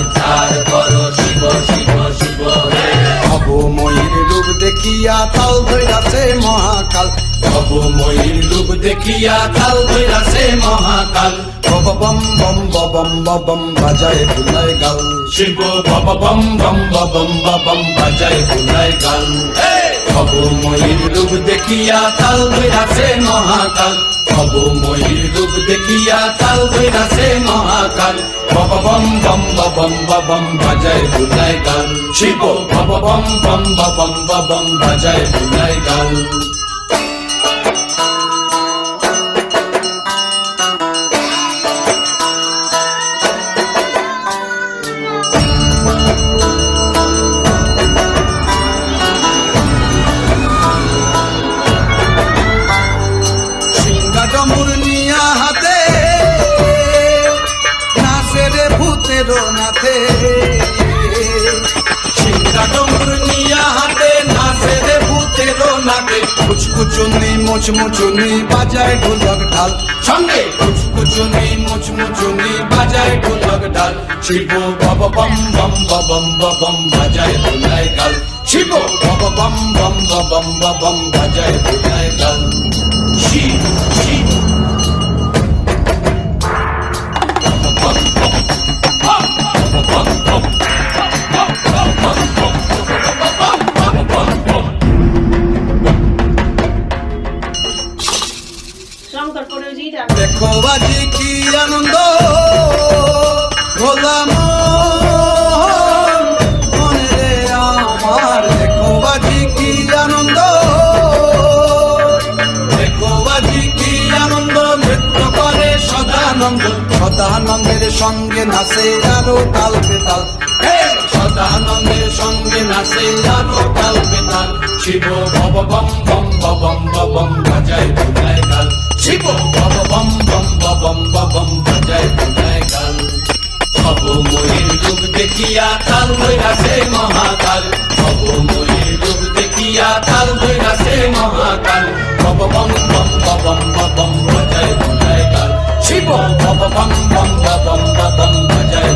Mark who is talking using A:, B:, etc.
A: উদ্ধার করো শিব শিব শিব হে।
B: ভবময়ীর রূপ দেখিয়া তাল ধইরাছে মহাকাল,
A: ভবময়ীর রূপ দেখিয়া কাল ধইরাছে মহাকাল।
B: বম বম বম বম বাজায় বুলায় গাল।
A: শিব বম বম বম বম বম বাজায় বুলায় গাল। ভবময়ীর রূপ দেখিয়া কাল ধইরাছে মহাকাল। ভবময়ীর রূপ দেখিয়া কাল ধইরাছে মহাকাল। বম বম বম বম বম বাজায় বুলায় গাল। শিব বম বম বম বম বম বাজায় বুলায় গাল।
B: ডমুর নিয়া হাতে নাচে রে ভূতের নাথে।
A: সিংহা ডমরু নিয়া হাতে নাচে রে ভূতের নাকে।
B: কুচকুচুনি মুচমুচুনি বাজায় ঢোলক ঢাল,
A: সঙ্গে কুচকুচুনি মুচমুচুনি বাজায় ঢোলক ঢাল। শিব বম বম বম বম বম বাজায় বুলায় গাল। শিব বম বম বম বম বম বাজায় বুলায় গাল। শিব শিব
B: দেখো বাজি কি আনন্দ গোলাম মনে রে আমার। দেখো বাজি কি আনন্দ,
A: দেখো বাজি কি আনন্দ, নৃত্য করে সদানন্দ।
B: সদানন্দের সঙ্গে নাচে আরো তাল বেতাল।
A: সদানন্দের সঙ্গে নাচে আরো তাল বেতাল। শিব বম বম বম বম বম বাজায় বুলায় গাল। শিব বম বম বম বম বম বাজায় বুলায় গাল। ভবময়ীর রূপ দেখিয়া তাল ধইরাছে মহাকাল। ভবময়ীর রূপ দেখিয়া তাল ধইরাছে মহাকাল। বম বম বম বম বম বাজায় বুলায় গাল। শিব বম বম বম বম বম বাজায়